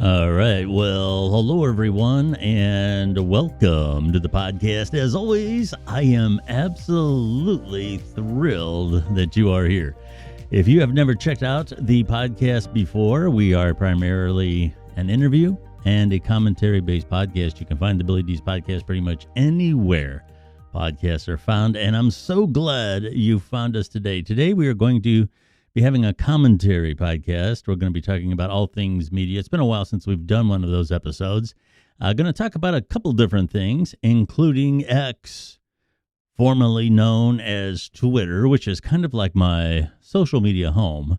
All right. Well, hello, everyone, and welcome to the podcast. As always, I am absolutely thrilled that you are here. If you have never checked out the podcast before, we are primarily an interview and a commentary-based podcast. You can find the Billy D's podcast pretty much anywhere podcasts are found, and I'm so glad you found us today. Today, we are going to be having a commentary podcast. We're going to be talking about all things media. It's been a while since we've done one of those episodes. Going to talk about a couple different things, including X, formerly known as Twitter, which is kind of like my social media home.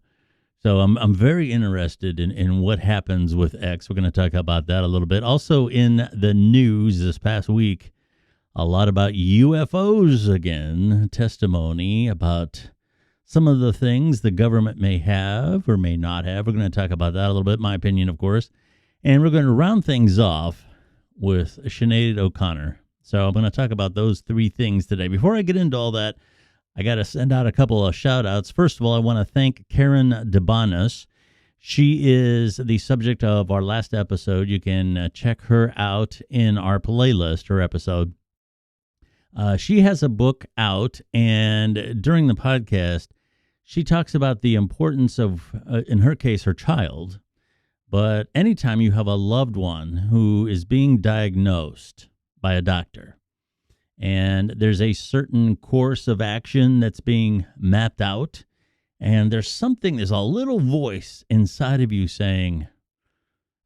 So I'm very interested in what happens with X. We're going to talk about that a little bit. Also in the news this past week, a lot about UFOs again, testimony about some of the things the government may have or may not have. We're going to talk about that a little bit, my opinion, of course. And we're going to round things off with Sinead O'Connor. So I'm going to talk about those three things today. Before I get into all that, I got to send out a couple of shout outs. First of all, I want to thank Karen DeBonis. She is the subject of our last episode. You can check her out in our playlist, her episode. She has a book out, and during the podcast, she talks about the importance of, in her case, her child. But anytime you have a loved one who is being diagnosed by a doctor, and there's a certain course of action that's being mapped out, and there's a little voice inside of you saying,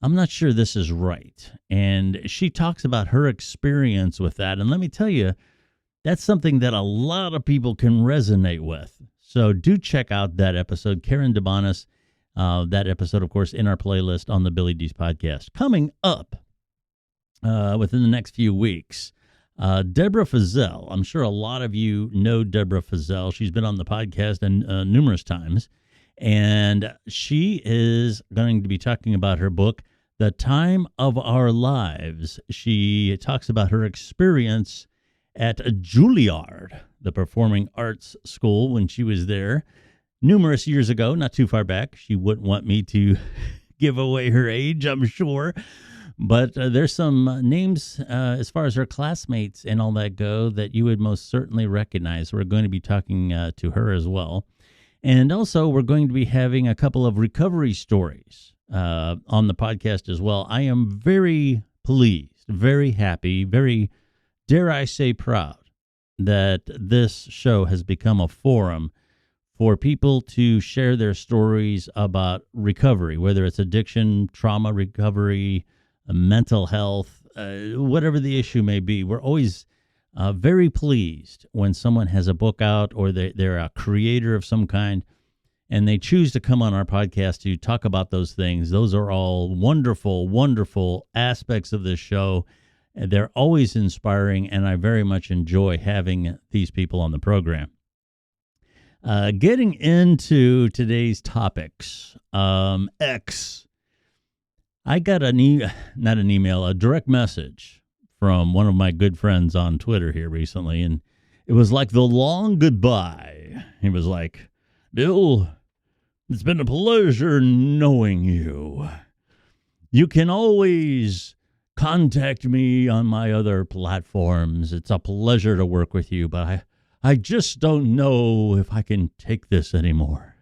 I'm not sure this is right. And she talks about her experience with that. And let me tell you, that's something that a lot of people can resonate with. So do check out that episode, Karen DeBonis, that episode, of course, in our playlist on the Billy D's podcast. Coming up within the next few weeks, Deborah Fazell. I'm sure a lot of you know Deborah Fazell. She's been on the podcast numerous times, and she is going to be talking about her book, The Time of Our Lives. She talks about her experience at Juilliard, the performing arts school, when she was there numerous years ago, not too far back. She wouldn't want me to give away her age, I'm sure. But there's some names as far as her classmates and all that go that you would most certainly recognize. We're going to be talking to her as well. And also, we're going to be having a couple of recovery stories on the podcast as well. I am very pleased, very happy, very, dare I say, proud that this show has become a forum for people to share their stories about recovery, whether it's addiction, trauma recovery, mental health, whatever the issue may be. We're always very pleased when someone has a book out or they're a creator of some kind and they choose to come on our podcast to talk about those things. Those are all wonderful, wonderful aspects of this show. They're always inspiring, and I very much enjoy having these people on the program. Getting into today's topics, X. I got a direct message from one of my good friends on Twitter here recently, and it was like the long goodbye. He was like, Bill, it's been a pleasure knowing you. You can always contact me on my other platforms. It's a pleasure to work with you, but I just don't know if I can take this anymore.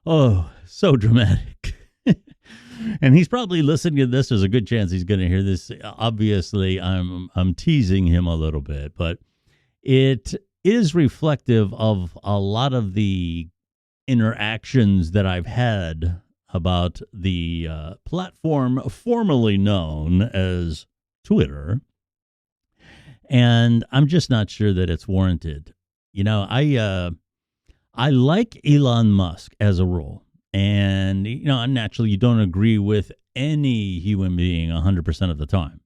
Oh, so dramatic. And he's probably listening to this. There's a good chance he's going to hear this. Obviously, I'm teasing him a little bit, but it is reflective of a lot of the interactions that I've had about the platform formerly known as Twitter, and I'm just not sure that it's warranted. You know, I like Elon Musk as a rule, and naturally you don't agree with any human being 100% of the time.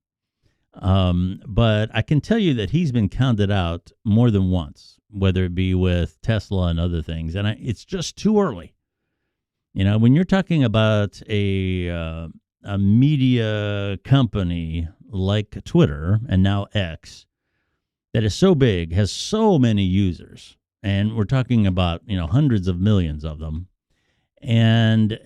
But I can tell you that he's been counted out more than once, whether it be with Tesla and other things, and it's just too early. You know, when you're talking about a media company like Twitter and now X that is so big, has so many users, and we're talking about, hundreds of millions of them, and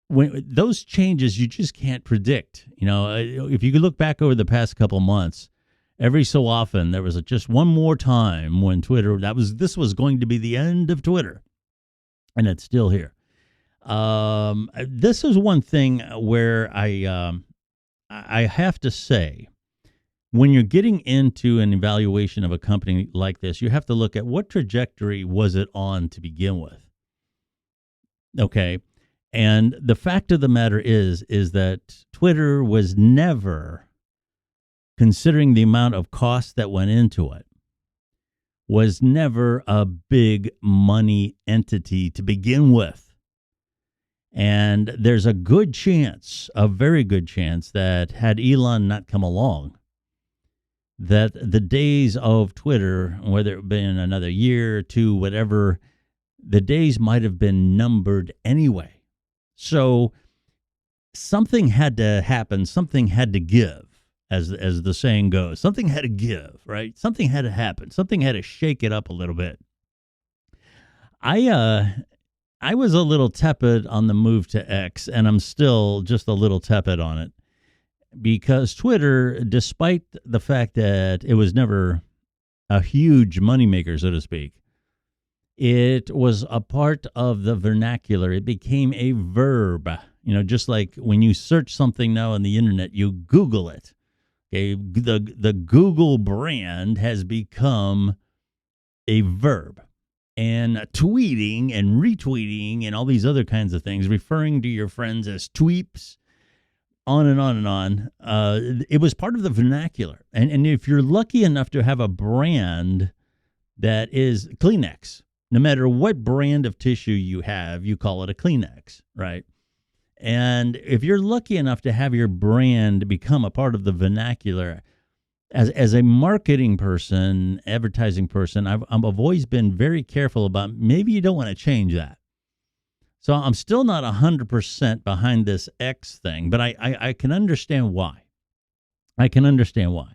when those changes you just can't predict. If you could look back over the past couple months, every so often there was just one more time when this was going to be the end of Twitter, and it's still here. This is one thing where I have to say, when you're getting into an evaluation of a company like this, you have to look at what trajectory was it on to begin with. Okay. And the fact of the matter is that Twitter was never, considering the amount of cost that went into it, was never a big money entity to begin with. And there's a good chance, a very good chance, that had Elon not come along, that the days of Twitter, whether it been another year or two, whatever, the days might have been numbered anyway. So something had to happen, something had to give, as the saying goes. Something had to give, right? Something had to happen. Something had to shake it up a little bit. I was a little tepid on the move to X, and I'm still just a little tepid on it, because Twitter, despite the fact that it was never a huge moneymaker, so to speak, it was a part of the vernacular. It became a verb, just like when you search something now on the internet, you Google it. Okay, the Google brand has become a verb. And tweeting and retweeting and all these other kinds of things, referring to your friends as tweeps, on and on and on. It was part of the vernacular. And if you're lucky enough to have a brand that is Kleenex, no matter what brand of tissue you have, you call it a Kleenex, right? And if you're lucky enough to have your brand become a part of the vernacular, as a marketing person, advertising person, I've always been very careful about, maybe you don't want to change that. So I'm still not 100% behind this X thing, but I can understand why. I can understand why.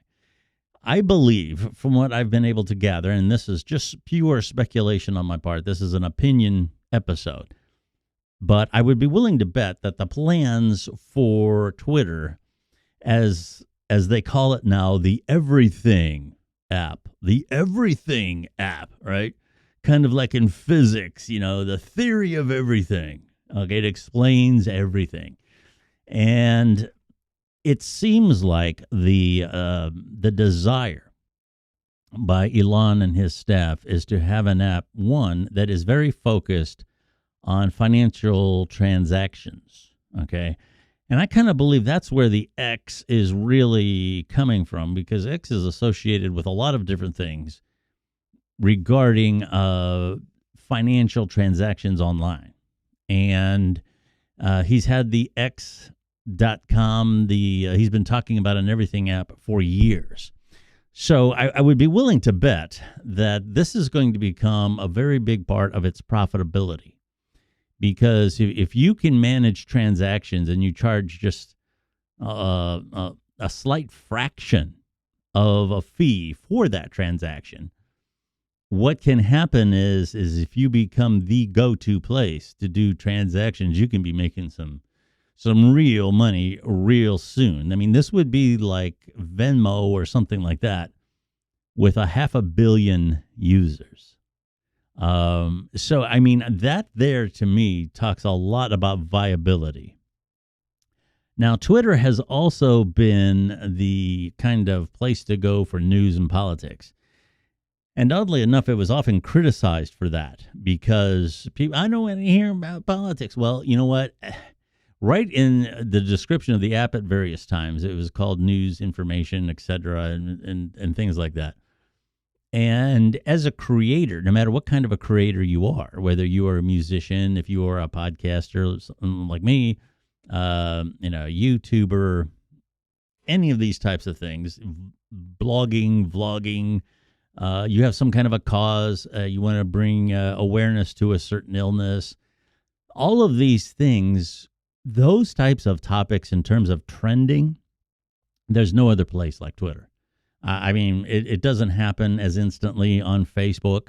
I believe, from what I've been able to gather, and this is just pure speculation on my part, this is an opinion episode, but I would be willing to bet that the plans for Twitter, as they call it now, the everything app, right? Kind of like in physics, the theory of everything. Okay, it explains everything. And it seems like the desire by Elon and his staff is to have an app, one, that is very focused on financial transactions, okay? And I kind of believe that's where the X is really coming from, because X is associated with a lot of different things regarding financial transactions online. And he's had the X.com, he's been talking about an everything app for years. So I would be willing to bet that this is going to become a very big part of its profitability. Because if you can manage transactions and you charge just a slight fraction of a fee for that transaction, what can happen is if you become the go-to place to do transactions, you can be making some real money real soon. I mean, this would be like Venmo or something like that with 500 million users. So, I mean, that there to me talks a lot about viability. Now, Twitter has also been the kind of place to go for news and politics. And oddly enough, it was often criticized for that because people, I don't want to hear about politics. Well, you know what? Right in the description of the app at various times, it was called news, information, etc., and things like that. And as a creator, no matter what kind of a creator you are, whether you are a musician, if you are a podcaster like me, YouTuber, any of these types of things, blogging, vlogging, you have some kind of a cause, you want to bring awareness to a certain illness, all of these things, those types of topics in terms of trending, there's no other place like Twitter. I mean, it doesn't happen as instantly on Facebook.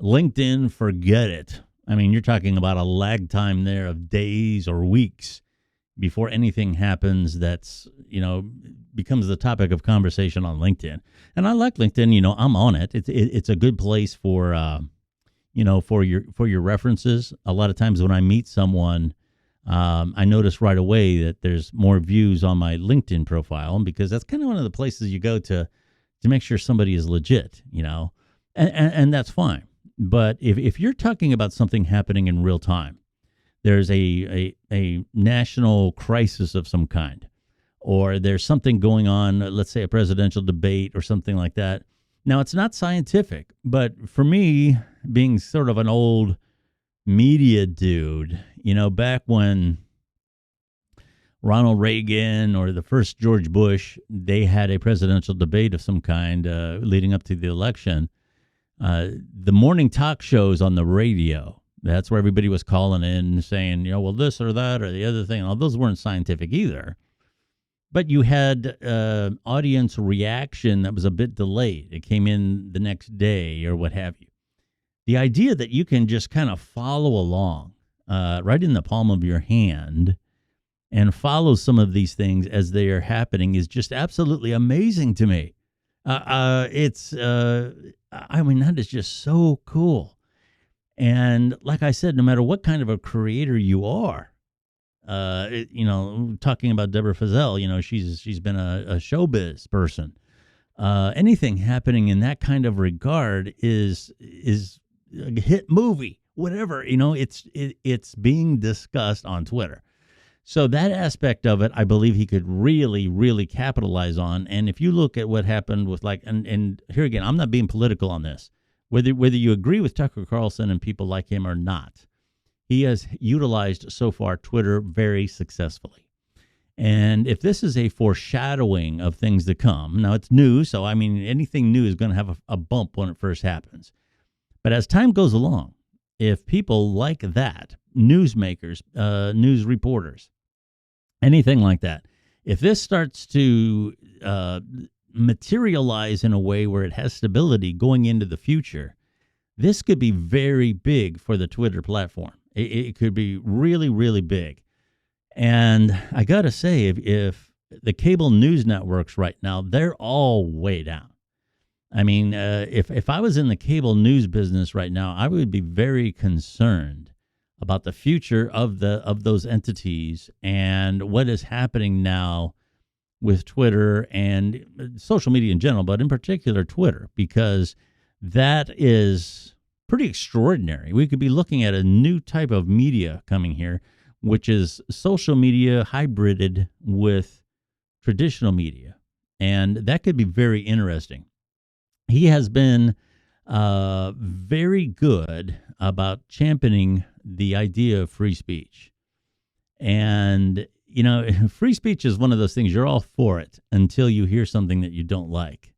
LinkedIn, forget it. I mean, you're talking about a lag time there of days or weeks before anything happens that's, becomes the topic of conversation on LinkedIn. And I like LinkedIn, I'm on it. It's a good place for, for your references. A lot of times when I meet someone, I notice right away that there's more views on my LinkedIn profile, because that's kind of one of the places you go to make sure somebody is legit, and that's fine. But if you're talking about something happening in real time, there's a national crisis of some kind, or there's something going on, let's say a presidential debate or something like that. Now, it's not scientific, but for me, being sort of an old media dude, back when Ronald Reagan or the first George Bush, they had a presidential debate of some kind leading up to the election. The morning talk shows on the radio, that's where everybody was calling in saying, well, this or that or the other thing. All those weren't scientific either. But you had audience reaction that was a bit delayed. It came in the next day or what have you. The idea that you can just kind of follow along right in the palm of your hand and follow some of these things as they are happening is just absolutely amazing to me. That is just so cool. And like I said, no matter what kind of a creator you are, talking about Deborah Fazell, she's been a showbiz person. Anything happening in that kind of regard is a hit movie, whatever, it's being discussed on Twitter. So that aspect of it, I believe he could really, really capitalize on. And if you look at what happened with and here again, I'm not being political on this, whether you agree with Tucker Carlson and people like him or not, he has utilized so far Twitter very successfully. And if this is a foreshadowing of things to come, now it's new, so anything new is going to have a bump when it first happens. But as time goes along, if people like that, newsmakers, news reporters, anything like that, if this starts to materialize in a way where it has stability going into the future, this could be very big for the Twitter platform. It could be really, really big. And I got to say, if the cable news networks right now, they're all way down. If I was in the cable news business right now, I would be very concerned about the future of those entities and what is happening now with Twitter and social media in general, but in particular Twitter, because that is pretty extraordinary. We could be looking at a new type of media coming here, which is social media hybrided with traditional media. And that could be very interesting. He has been very good about championing the idea of free speech. And, free speech is one of those things, you're all for it until you hear something that you don't like.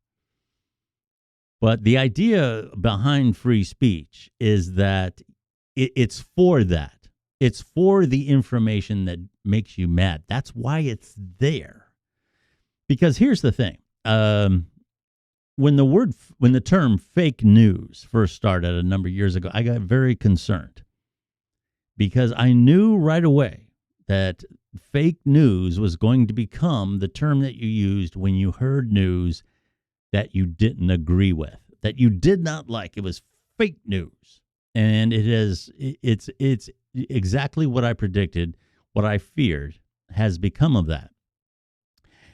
But the idea behind free speech is that it's for that. It's for the information that makes you mad. That's why it's there. Because here's the thing. When the term fake news first started a number of years ago, I got very concerned because I knew right away that fake news was going to become the term that you used when you heard news that you didn't agree with, that you did not like. It was fake news. And it's exactly what I predicted, what I feared has become of that.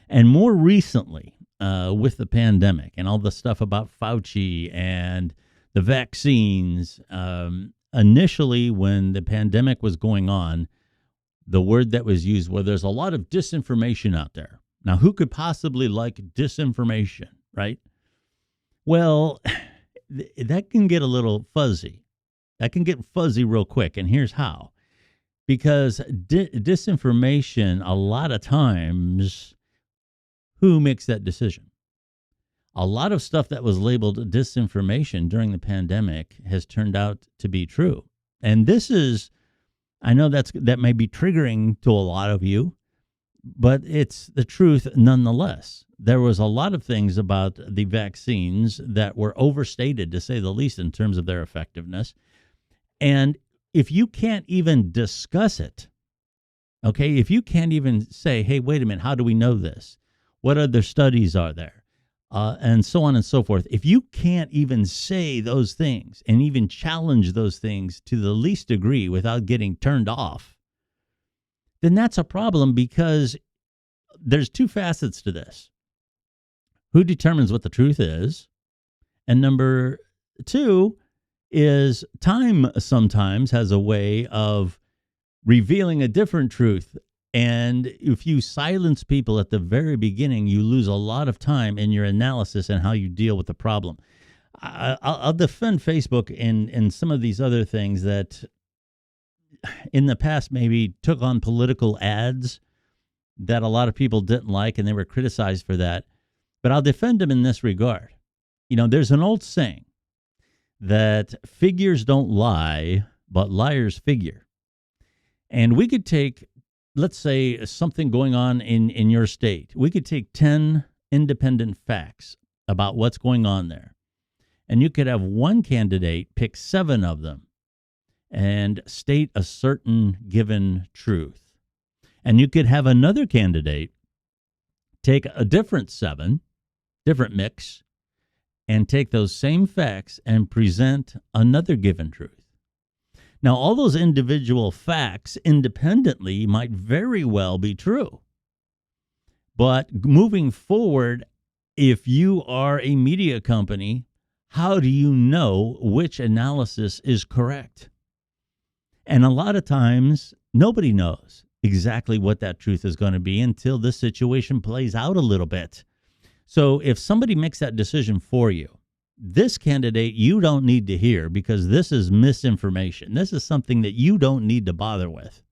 And more recently, with the pandemic and all the stuff about Fauci and the vaccines, initially when the pandemic was going on, the word that was used, well, there's a lot of disinformation out there. Now, who could possibly like disinformation, right? Well, that can get a little fuzzy. That can get fuzzy real quick, and here's how. Because disinformation, a lot of times, who makes that decision? A lot of stuff that was labeled disinformation during the pandemic has turned out to be true. And this is, I know that may be triggering to a lot of you, but it's the truth nonetheless. There was a lot of things about the vaccines that were overstated, to say the least, in terms of their effectiveness. And if you can't even discuss it, okay, if you can't even say, hey, wait a minute, how do we know this? What other studies are there? And so on and so forth. If you can't even say those things and even challenge those things to the least degree without getting turned off, then that's a problem, because there's two facets to this. Who determines what the truth is? And number two is time sometimes has a way of revealing a different truth. And if you silence people at the very beginning, you lose a lot of time in your analysis and how you deal with the problem. I'll defend Facebook and some of these other things that in the past maybe took on political ads that a lot of people didn't like, and they were criticized for that. But I'll defend them in this regard. You know, there's an old saying that figures don't lie, but liars figure. And we could take, let's say, something going on in your state. We could take 10 independent facts about what's going on there. And you could have one candidate pick 7 of them and state a certain given truth. And you could have another candidate take a different 7, different mix, and take those same facts and present another given truth. Now, all those individual facts independently might very well be true. But moving forward, if you are a media company, how do you know which analysis is correct? And a lot of times, nobody knows exactly what that truth is going to be until this situation plays out a little bit. So if somebody makes that decision for you, this candidate you don't need to hear, because this is misinformation. This is something that you don't need to bother with.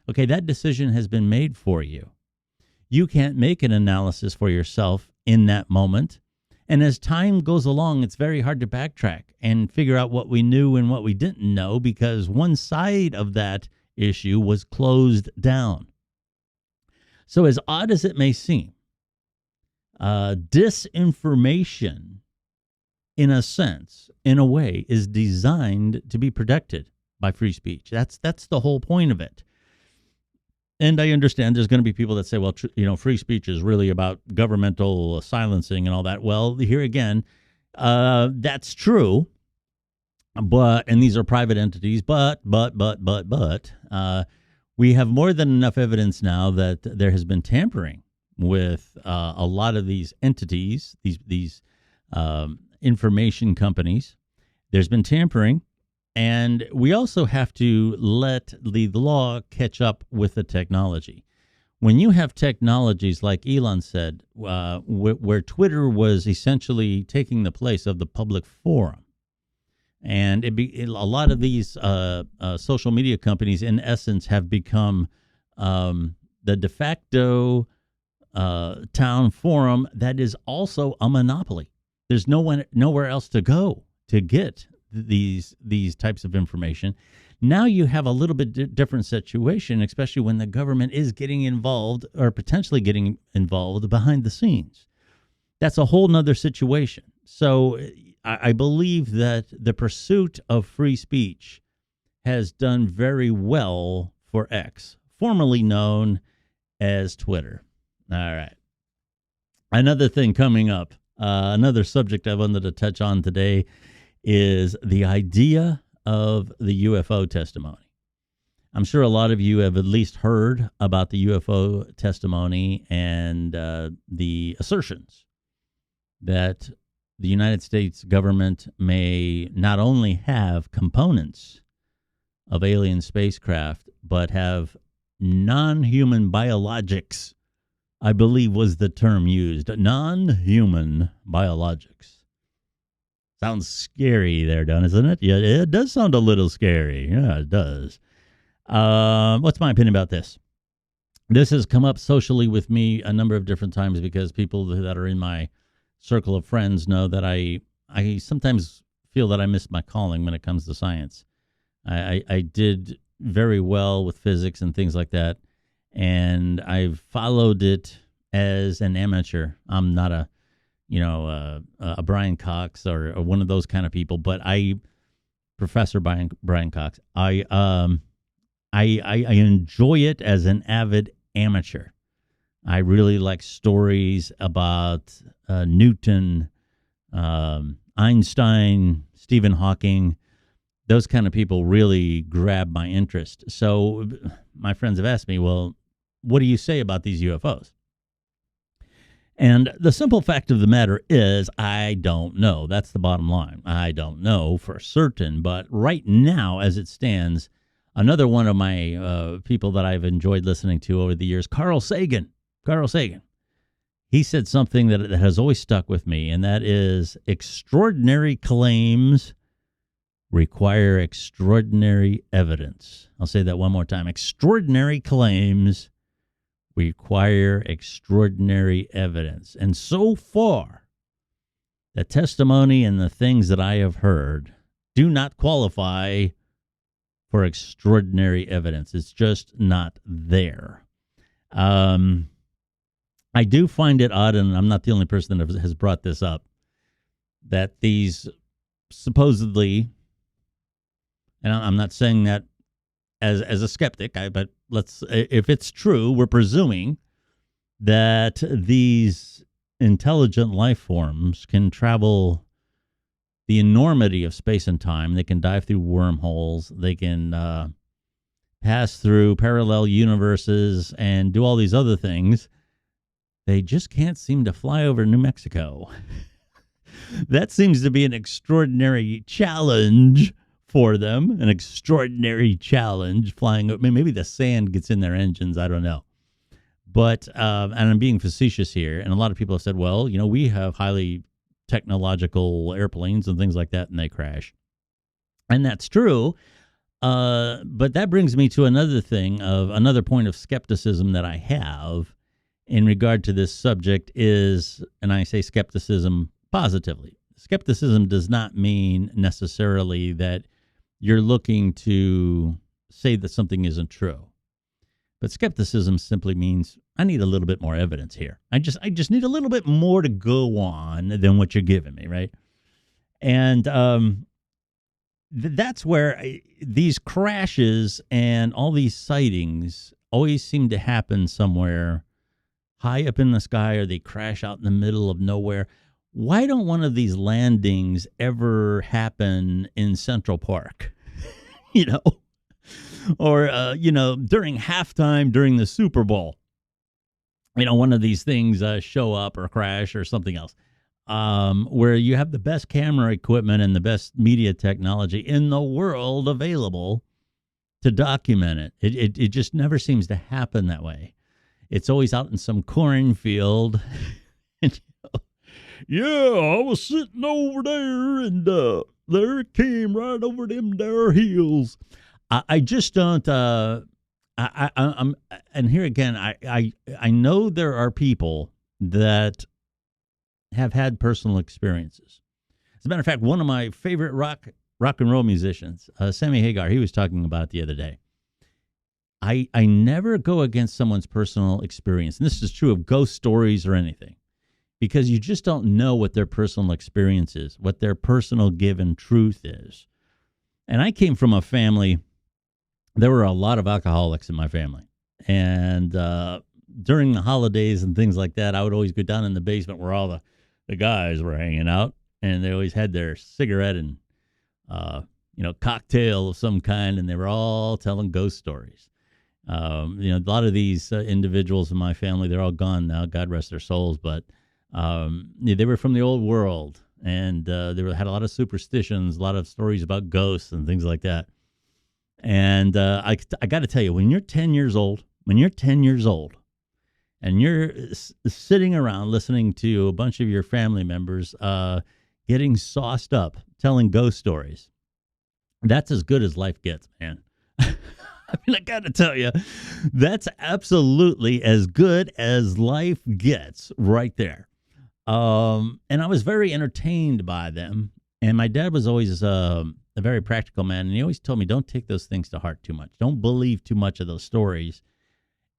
Okay, that decision has been made for you. You can't make an analysis for yourself in that moment. And as time goes along, it's very hard to backtrack and figure out what we knew and what we didn't know, because one side of that issue was closed down. So as odd as it may seem, disinformation, in a sense, in a way, is designed to be protected by free speech. That's the whole point of it. And I understand there's going to be people that say, well, free speech is really about governmental silencing and all that. Well, here again, that's true. And these are private entities, but, we have more than enough evidence now that there has been tampering with a lot of these entities, these information companies. There's been tampering, and we also have to let the law catch up with the technology. When you have technologies like Elon said, where Twitter was essentially taking the place of the public forum, and a lot of these social media companies, in essence, have become the de facto town forum that is also a monopoly. There's nowhere else to go to get these types of information. Now you have a little bit different situation, especially when the government is getting involved or potentially getting involved behind the scenes. That's a whole nother situation. So I believe that the pursuit of free speech has done very well for X, formerly known as Twitter. All right. Another thing coming up, another subject I wanted to touch on today is the idea of the UFO testimony. I'm sure a lot of you have at least heard about the UFO testimony and the assertions that the United States government may not only have components of alien spacecraft, but have non-human biologics, I believe was the term used. Non-human biologics. Sounds scary there, doesn't it? Yeah, it does sound a little scary. Yeah, it does. What's my opinion about this? This has come up socially with me a number of different times because people that are in my circle of friends know that I sometimes feel that I miss my calling when it comes to science. I did very well with physics and things like that, and I've followed it as an amateur. I'm not a Brian Cox or one of those kind of people, but I Professor Brian Cox. I enjoy it as an avid amateur. I really like stories about Newton, Einstein, Stephen Hawking. Those kind of people really grab my interest. So my friends have asked me, well, what do you say about these UFOs? And the simple fact of the matter is, I don't know. That's the bottom line. I don't know for certain. But right now, as it stands, another one of my people that I've enjoyed listening to over the years, Carl Sagan. He said something that has always stuck with me, and that is extraordinary claims require extraordinary evidence. I'll say that one more time. Extraordinary claims require extraordinary evidence. And so far, the testimony and the things that I have heard do not qualify for extraordinary evidence. It's just not there. I do find it odd, and I'm not the only person that has brought this up, that these supposedly, and I'm not saying that as a skeptic, but if it's true, we're presuming that these intelligent life forms can travel the enormity of space and time. They can dive through wormholes. They can pass through parallel universes and do all these other things. They just can't seem to fly over New Mexico. That seems to be an extraordinary challenge for them, an extraordinary challenge flying. Maybe the sand gets in their engines. I don't know. But, and I'm being facetious here, and a lot of people have said, well, we have highly technological airplanes and things like that, and they crash. And that's true. But that brings me to another point of skepticism that I have in regard to this subject is, and I say skepticism positively. Skepticism does not mean necessarily that you're looking to say that something isn't true. But skepticism simply means I need a little bit more evidence here. I just need a little bit more to go on than what you're giving me, right? And that's where these crashes and all these sightings always seem to happen somewhere high up in the sky, or they crash out in the middle of nowhere. Why don't one of these landings ever happen in Central Park? Or, during halftime during the Super Bowl, one of these things show up or crash or something else, where you have the best camera equipment and the best media technology in the world available to document it. It just never seems to happen that way. It's always out in some cornfield. And, yeah, I was sitting over there, and there it came right over them there hills. I just don't. I'm, and here again, I know there are people that have had personal experiences. As a matter of fact, one of my favorite rock and roll musicians, Sammy Hagar, he was talking about it the other day. I never go against someone's personal experience, and this is true of ghost stories or anything, because you just don't know what their personal experience is, what their personal given truth is. And I came from a family, there were a lot of alcoholics in my family, and during the holidays and things like that, I would always go down in the basement where all the guys were hanging out, and they always had their cigarette and cocktail of some kind, and they were all telling ghost stories. A lot of these individuals in my family, they're all gone now, God rest their souls, but they were from the old world, and they had a lot of superstitions, a lot of stories about ghosts and things like that. And I got to tell you, when you're 10 years old, and you're sitting around listening to a bunch of your family members getting sauced up, telling ghost stories, that's as good as life gets, man. I got to tell you, that's absolutely as good as life gets right there. And I was very entertained by them. And my dad was always a very practical man. And he always told me, don't take those things to heart too much. Don't believe too much of those stories.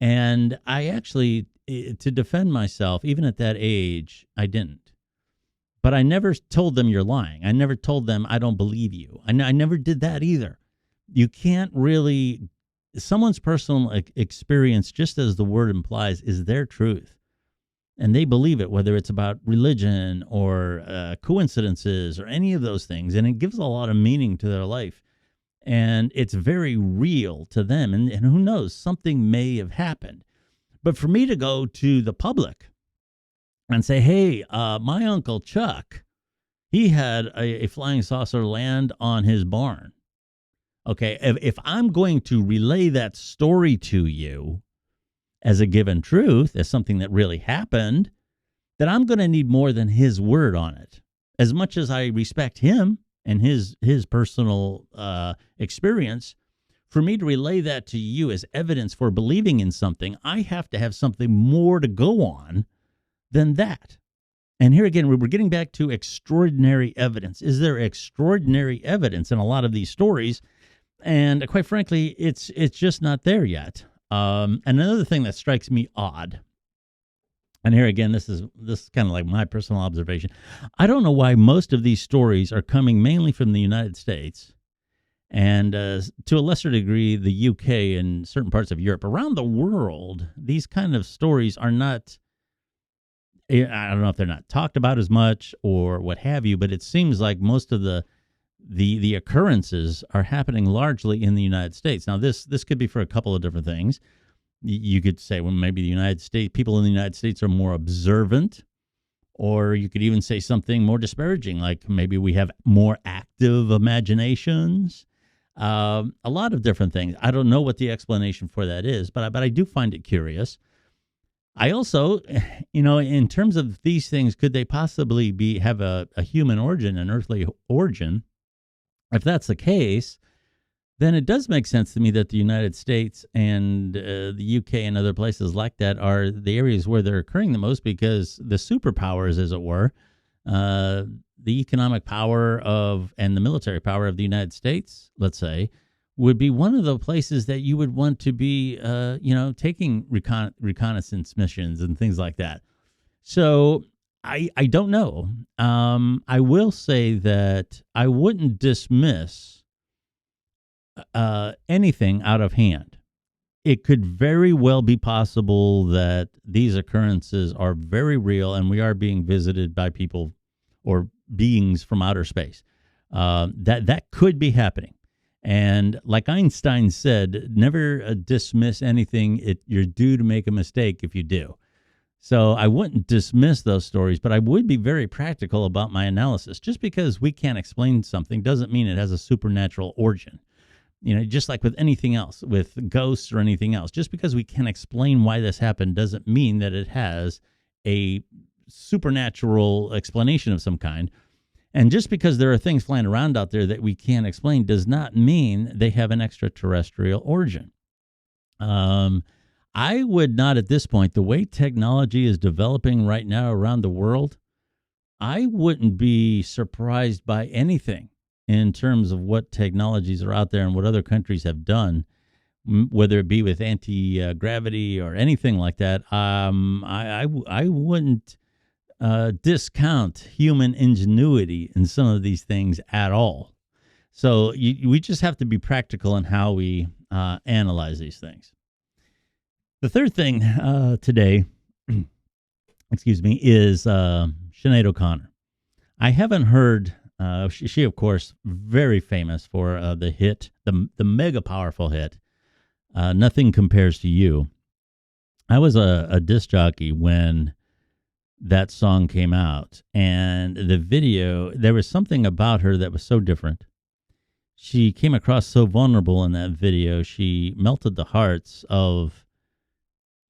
And I actually, to defend myself, even at that age, I didn't. But I never told them you're lying. I never told them I don't believe you. I never did that either. You can't really, someone's personal experience, just as the word implies, is their truth. And they believe it, whether it's about religion or coincidences or any of those things. And it gives a lot of meaning to their life. And it's very real to them. And who knows, something may have happened. But for me to go to the public and say, hey, my Uncle Chuck, he had a flying saucer land on his barn. Okay, if I'm going to relay that story to you as a given truth, as something that really happened, then I'm going to need more than his word on it. As much as I respect him and his personal experience, for me to relay that to you as evidence for believing in something, I have to have something more to go on than that. And here again, we're getting back to extraordinary evidence. Is there extraordinary evidence in a lot of these stories? And quite frankly, it's just not there yet. And another thing that strikes me odd, and here again, this is kind of like my personal observation. I don't know why most of these stories are coming mainly from the United States and to a lesser degree, the UK and certain parts of Europe. Around the world, these kind of stories are not, I don't know if they're not talked about as much or what have you, but it seems like most of the occurrences are happening largely in the United States. Now, this could be for a couple of different things. You could say, well, maybe the United States, people in the United States are more observant, or you could even say something more disparaging, like maybe we have more active imaginations. A lot of different things. I don't know what the explanation for that is, but I do find it curious. I also, in terms of these things, could they possibly have a human origin, an earthly origin? If that's the case, then it does make sense to me that the United States and the UK and other places like that are the areas where they're occurring the most, because the superpowers, as it were, the economic power and the military power of the United States, let's say, would be one of the places that you would want to be, taking reconnaissance missions and things like that. So I don't know. I will say that I wouldn't dismiss anything out of hand. It could very well be possible that these occurrences are very real and we are being visited by people or beings from outer space. That could be happening. And like Einstein said, never dismiss anything. You're due to make a mistake if you do. So I wouldn't dismiss those stories, but I would be very practical about my analysis. Just because we can't explain something doesn't mean it has a supernatural origin. Just like with anything else, with ghosts or anything else, just because we can't explain why this happened doesn't mean that it has a supernatural explanation of some kind. And just because there are things flying around out there that we can't explain does not mean they have an extraterrestrial origin. I would not at this point, the way technology is developing right now around the world, I wouldn't be surprised by anything in terms of what technologies are out there and what other countries have done, whether it be with anti-gravity or anything like that. I wouldn't discount human ingenuity in some of these things at all. So we just have to be practical in how we analyze these things. The third thing today, is Sinead O'Connor. I haven't heard. She, of course, very famous for the hit, the mega powerful hit, "Nothing Compares to You." I was a disc jockey when that song came out, and the video, there was something about her that was so different. She came across so vulnerable in that video. She melted the hearts of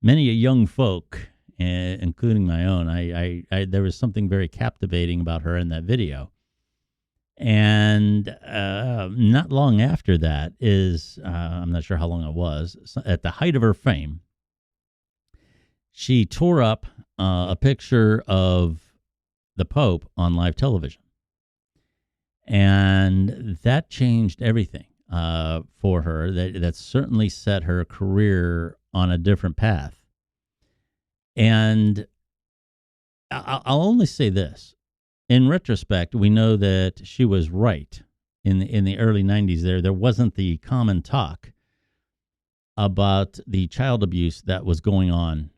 many a young folk, including my own. There was something very captivating about her in that video. And not long after that I'm not sure how long it was, at the height of her fame, she tore up a picture of the Pope on live television. And that changed everything for her. That certainly set her career on a different path. And I'll only say this. in retrospect, we know that she was right. In the early 90s, there wasn't the common talk about the child abuse that was going on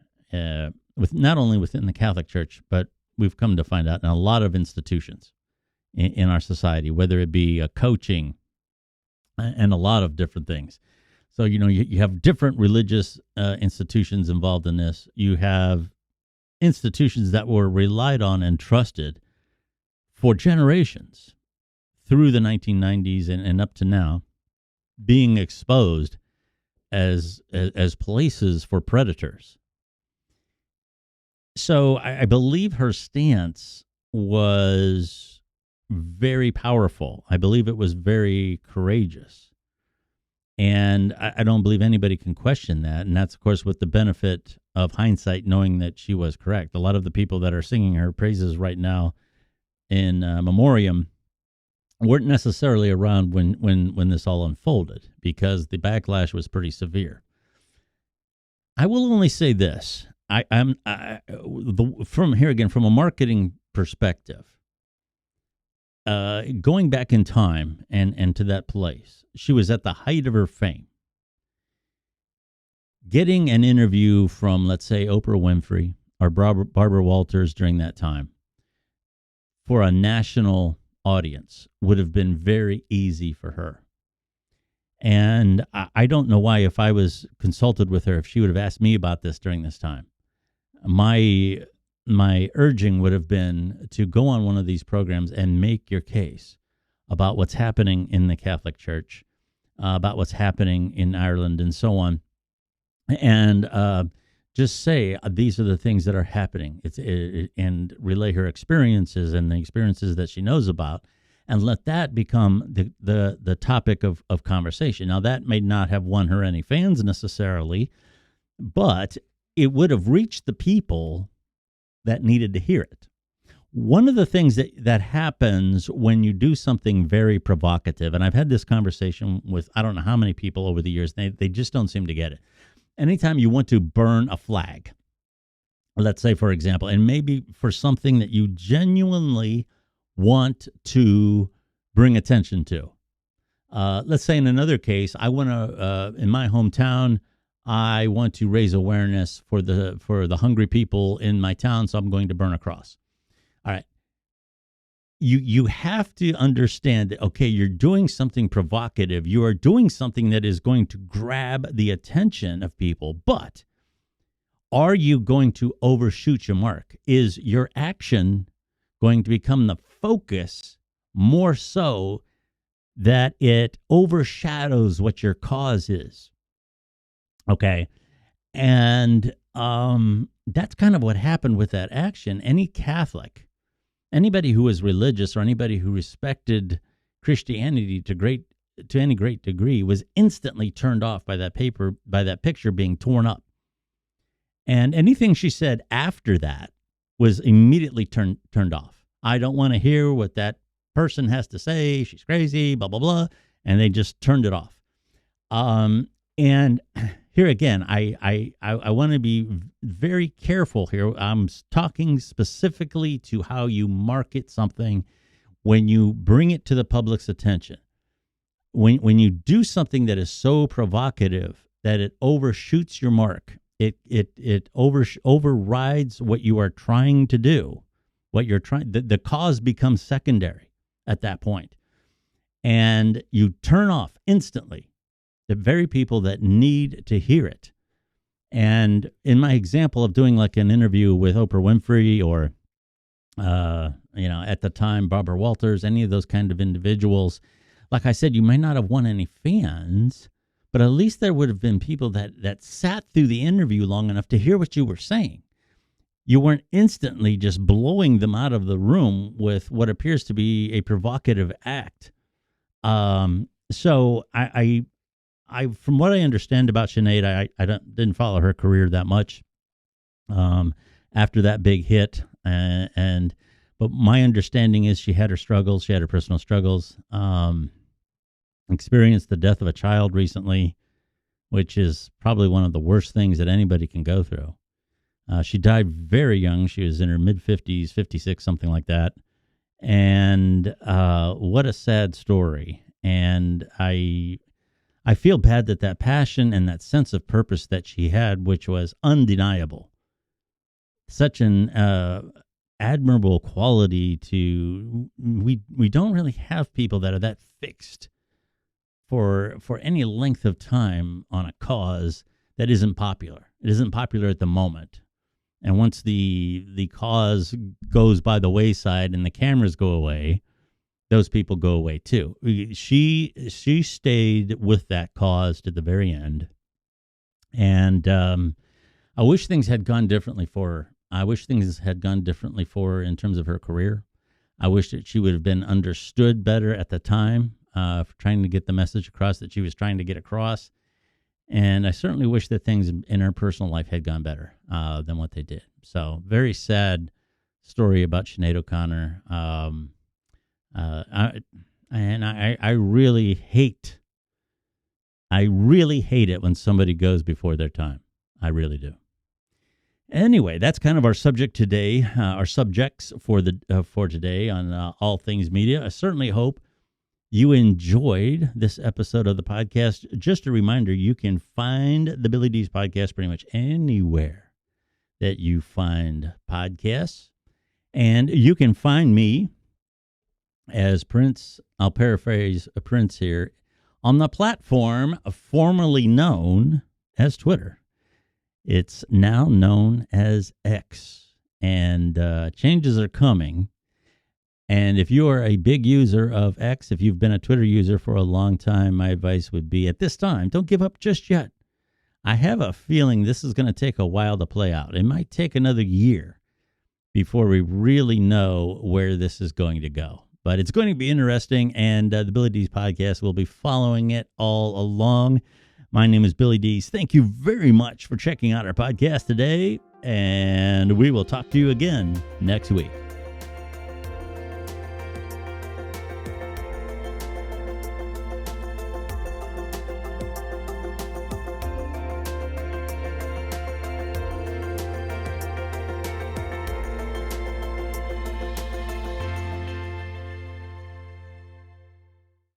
with not only within the Catholic Church, but we've come to find out in a lot of institutions in our society, whether it be coaching and a lot of different things. So, you have different religious institutions involved in this. You have institutions that were relied on and trusted for generations through the 1990s and up to now, being exposed as places for predators. So I believe her stance was very powerful. I believe it was very courageous. And I don't believe anybody can question that. And that's, of course, with the benefit of hindsight, knowing that she was correct. A lot of the people that are singing her praises right now in memoriam weren't necessarily around when this all unfolded, because the backlash was pretty severe. I will only say this. From here again, from a marketing perspective, going back in time and to that place, she was at the height of her fame. Getting an interview from, let's say, Oprah Winfrey or Barbara Walters during that time for a national audience would have been very easy for her. And I don't know why, if I was consulted with her, if she would have asked me about this during this time, my urging would have been to go on one of these programs and make your case about what's happening in the Catholic Church, about what's happening in Ireland and so on. And just say, these are the things that are happening, and relay her experiences and the experiences that she knows about, and let that become the topic of conversation. Now, that may not have won her any fans necessarily, but it would have reached the people that needed to hear it. One of the things that happens when you do something very provocative, and I've had this conversation with I don't know how many people over the years, they just don't seem to get it. Anytime you want to burn a flag, let's say, for example, and maybe for something that you genuinely want to bring attention to. Let's say in another case, I want to, in my hometown, I want to raise awareness for the hungry people in my town, so I'm going to burn a cross. All right. You have to understand that, okay, you're doing something provocative. You are doing something that is going to grab the attention of people, but are you going to overshoot your mark? Is your action going to become the focus more so that it overshadows what your cause is? Okay. And that's kind of what happened with that action. Any Catholic, anybody who was religious, or anybody who respected Christianity to any great degree, was instantly turned off by that picture being torn up. And anything she said after that was immediately turned off. I don't want to hear what that person has to say. She's crazy, blah, blah, blah. And they just turned it off. And here again, I want to be very careful here. I'm talking specifically to how you market something when you bring it to the public's attention. When you do something that is so provocative that it overshoots your mark, it overrides what you are trying to do. The cause becomes secondary at that point, and you turn off instantly the very people that need to hear it. And in my example of doing like an interview with Oprah Winfrey or, at the time, Barbara Walters, any of those kind of individuals, like I said, you may not have won any fans, but at least there would have been people that sat through the interview long enough to hear what you were saying. You weren't instantly just blowing them out of the room with what appears to be a provocative act. So I from what I understand about Sinead, I didn't follow her career that much after that big hit, but my understanding is she had her struggles, she had her personal struggles, experienced the death of a child recently, which is probably one of the worst things that anybody can go through. She died very young. She was in her mid-50s, 56, something like that. And what a sad story. And I feel bad that passion and that sense of purpose that she had, which was undeniable, such an admirable quality to we don't really have people that are that fixed for any length of time on a cause that isn't popular. It isn't popular at the moment. And once the cause goes by the wayside and the cameras go away, those people go away too. She stayed with that cause to the very end. And I wish things had gone differently for her. I wish things had gone differently for her in terms of her career. I wish that she would have been understood better at the time for trying to get the message across that she was trying to get across. And I certainly wish that things in her personal life had gone better than what they did. So very sad story about Sinead O'Connor. I really hate it when somebody goes before their time. I really do. Anyway, that's kind of our subject today, our subjects for today on All Things Media. I certainly hope you enjoyed this episode of the podcast. Just a reminder, you can find the Billy D's podcast pretty much anywhere that you find podcasts. And you can find me as Prince, I'll paraphrase Prince here, on the platform formerly known as Twitter. It's now known as X, and changes are coming. And if you are a big user of X, if you've been a Twitter user for a long time, my advice would be at this time, don't give up just yet. I have a feeling this is going to take a while to play out. It might take another year before we really know where this is going to go. But it's going to be interesting, and the Billy D's podcast will be following it all along. My name is Billy D's. Thank you very much for checking out our podcast today, and we will talk to you again next week.